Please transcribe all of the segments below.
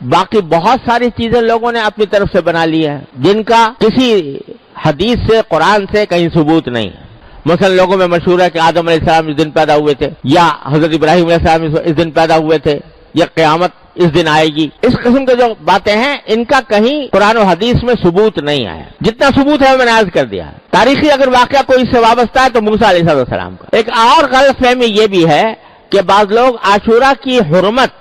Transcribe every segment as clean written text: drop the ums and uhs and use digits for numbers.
باقی بہت ساری چیزیں لوگوں نے اپنی طرف سے بنا لی ہیں جن کا کسی حدیث سے قرآن سے کہیں ثبوت نہیں ہے۔ مثلا لوگوں میں مشہور ہے کہ آدم علیہ السلام اس دن پیدا ہوئے تھے، یا حضرت ابراہیم علیہ السلام اس دن پیدا ہوئے تھے، یا قیامت اس دن آئے گی۔ اس قسم کے جو باتیں ہیں ان کا کہیں قرآن و حدیث میں ثبوت نہیں آیا۔ جتنا ثبوت ہے میں نے عرض کر دیا۔ تاریخی اگر واقعہ کوئی اس سے وابستہ ہے تو موسیٰ علیہ السلام کا۔ ایک اور غلط فہمی یہ بھی ہے کہ بعض لوگ عاشورہ کی حرمت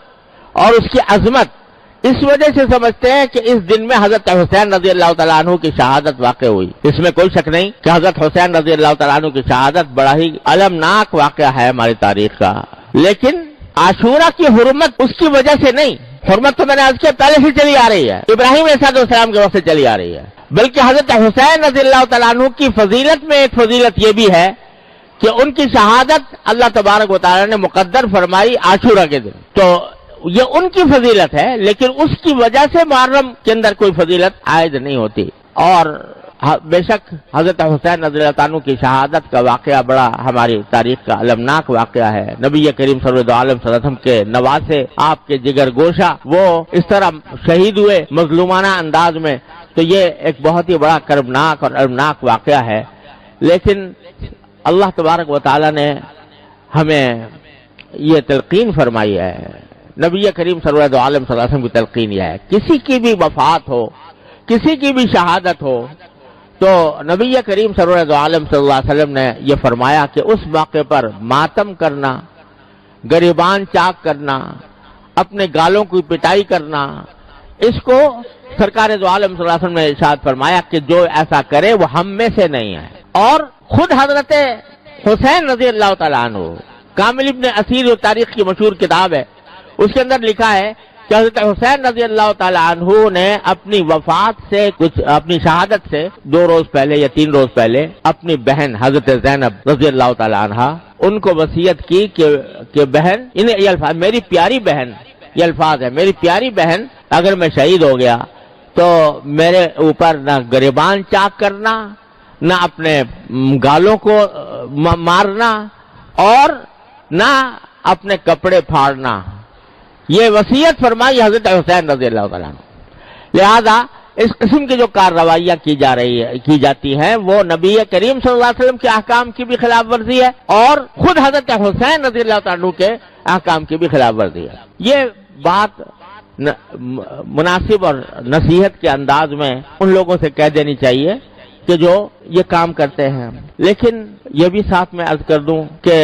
اور اس کی عظمت اس وجہ سے سمجھتے ہیں کہ اس دن میں حضرت حسین رضی اللہ تعالیٰ عنہ کی شہادت واقع ہوئی۔ اس میں کوئی شک نہیں کہ حضرت حسین رضی اللہ تعالیٰ عنہ کی شہادت بڑا ہی المناک واقعہ ہے ہماری تاریخ کا، لیکن عاشورہ کی حرمت اس کی وجہ سے نہیں۔ حرمت تو میں نے عرض کیا پہلے سے چلی آ رہی ہے، ابراہیم علیہ السلام کے وقت سے چلی آ رہی ہے، بلکہ حضرت حسین رضی اللہ تعالیٰ عنہ کی فضیلت میں ایک فضیلت یہ بھی ہے کہ ان کی شہادت اللہ تبارک و تعالیٰ نے مقدر فرمائی عاشورہ کے دن، تو یہ ان کی فضیلت ہے، لیکن اس کی وجہ سے محرم کے اندر کوئی فضیلت عائد نہیں ہوتی۔ اور بے شک حضرت حسین رضی اللہ عنہ کی شہادت کا واقعہ بڑا ہماری تاریخ کا المناک واقعہ ہے۔ نبی کریم سرور عالم صلی اللہ علیہ وسلم کے نواسے، آپ کے جگر گوشہ، وہ اس طرح شہید ہوئے مظلومانہ انداز میں، تو یہ ایک بہت ہی بڑا کربناک اور المناک واقعہ ہے۔ لیکن اللہ تبارک و تعالیٰ نے ہمیں یہ تلقین فرمائی ہے، نبی کریم سرور عالم صلی اللہ علیہ وسلم کی تلقین یہ ہے، کسی کی بھی وفات ہو، کسی کی بھی شہادت ہو، تو نبی کریم سرور عالم صلی اللہ علیہ وسلم نے یہ فرمایا کہ اس موقع پر ماتم کرنا، گریبان چاک کرنا، اپنے گالوں کی پٹائی کرنا، اس کو سرکار دو عالم صلی اللہ علیہ وسلم نے ارشاد فرمایا کہ جو ایسا کرے وہ ہم میں سے نہیں ہے۔ اور خود حضرت حسین رضی اللہ تعالیٰ عنہ، کامل ابن اسیر جو تاریخ کی مشہور کتاب ہے، اس کے اندر لکھا ہے کہ حضرت حسین رضی اللہ تعالیٰ عنہ نے اپنی وفات سے اپنی شہادت سے 2 روز پہلے یا 3 روز پہلے اپنی بہن حضرت زینب رضی اللہ تعالیٰ عنہ ان کو وصیت کی کہ بہن، یہ الفاظ میری پیاری بہن، یہ الفاظ ہے، میری پیاری بہن اگر میں شہید ہو گیا تو میرے اوپر نہ گریبان چاک کرنا، نہ اپنے گالوں کو مارنا، اور نہ اپنے کپڑے پھاڑنا۔ یہ وصیت فرمائی حضرت حسین رضی اللہ تعالیٰ عنہ۔ لہذا اس قسم کی جو کارروائیاں کی جاتی ہیں وہ نبی کریم صلی اللہ علیہ وسلم کے احکام کی بھی خلاف ورزی ہے، اور خود حضرت حسین رضی اللہ تعالیٰ عنہ کے احکام کی بھی خلاف ورزی ہے۔ یہ بات مناسب اور نصیحت کے انداز میں ان لوگوں سے کہہ دینی چاہیے کہ جو یہ کام کرتے ہیں۔ لیکن یہ بھی ساتھ میں عرض کر دوں کہ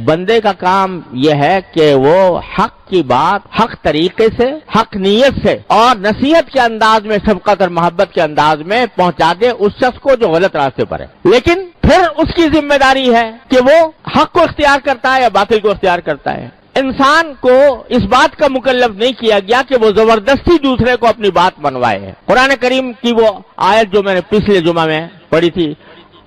بندے کا کام یہ ہے کہ وہ حق کی بات حق طریقے سے، حق نیت سے اور نصیحت کے انداز میں، شفقت اور محبت کے انداز میں پہنچا دے اس شخص کو جو غلط راستے پر ہے۔ لیکن پھر اس کی ذمہ داری ہے کہ وہ حق کو اختیار کرتا ہے یا باطل کو اختیار کرتا ہے۔ انسان کو اس بات کا مکلف نہیں کیا گیا کہ وہ زبردستی دوسرے کو اپنی بات منوائے۔ قرآن کریم کی وہ آیت جو میں نے پچھلے جمعہ میں پڑھی تھی،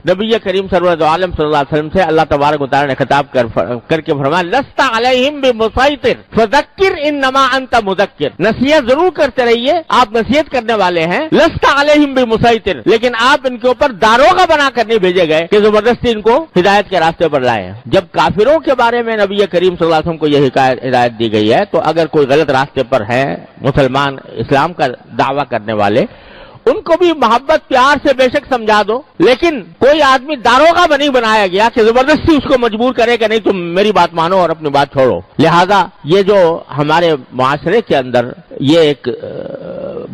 نبی کریم سرور عالم صلی اللہ علیہ وسلم سے اللہ تبارک و تعالی نے خطاب کر کے فرمایا لست علیہم بمسیطر فذکر انما انت مذکر، نصیحت ضرور کرتے رہیے، آپ نصیحت کرنے والے ہیں، لست علیہم بمسیطر، لیکن آپ ان کے اوپر داروغہ بنا کر نہیں بھیجے گئے کہ زبردستی ان کو ہدایت کے راستے پر لائیں۔ جب کافروں کے بارے میں نبی کریم صلی اللہ علیہ وسلم کو یہ ہدایت دی گئی ہے تو اگر کوئی غلط راستے پر ہے مسلمان، اسلام کا دعویٰ کرنے والے، ان کو بھی محبت پیار سے بے شک سمجھا دو، لیکن کوئی آدمی داروغہ نہیں بنایا گیا کہ زبردستی اس کو مجبور کرے کہ نہیں تم میری بات مانو اور اپنی بات چھوڑو۔ لہذا یہ جو ہمارے معاشرے کے اندر یہ ایک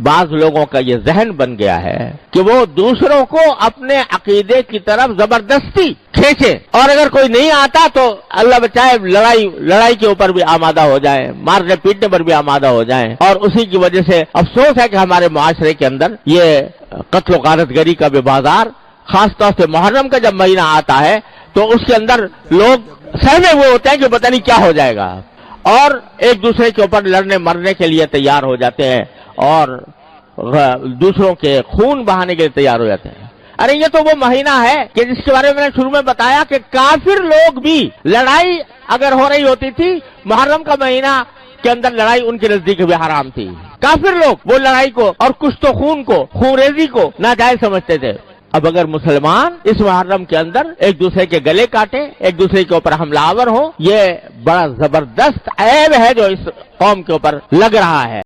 بعض لوگوں کا یہ ذہن بن گیا ہے کہ وہ دوسروں کو اپنے عقیدے کی طرف زبردستی کھینچے، اور اگر کوئی نہیں آتا تو اللہ بچائے لڑائی کے اوپر بھی آمادہ ہو جائیں، مارنے پیٹنے پر بھی آمادہ ہو جائیں، اور اسی کی وجہ سے افسوس ہے کہ ہمارے معاشرے کے اندر یہ قتل و غارت گری کا بھی بازار، خاص طور سے محرم کا جب مہینہ آتا ہے تو اس کے اندر لوگ سہمے ہوئے ہوتے ہیں کہ پتہ نہیں کیا ہو جائے گا، اور ایک دوسرے کے اوپر لڑنے مرنے کے لیے تیار ہو جاتے ہیں اور دوسروں کے خون بہانے کے لیے تیار ہو جاتے ہیں۔ ارے یہ تو وہ مہینہ ہے کہ جس کے بارے میں نے شروع میں بتایا کہ کافر لوگ بھی، لڑائی اگر ہو رہی ہوتی تھی محرم کا مہینہ کے اندر، لڑائی ان کے نزدیک بھی حرام تھی۔ کافر لوگ وہ لڑائی کو اور کشت و خون کو، خون ریزی کو ناجائز سمجھتے تھے۔ اب اگر مسلمان اس محرم کے اندر ایک دوسرے کے گلے کاٹے، ایک دوسرے کے اوپر حملہ آور ہو، یہ بڑا زبردست عیب ہے جو اس قوم کے اوپر لگ رہا ہے۔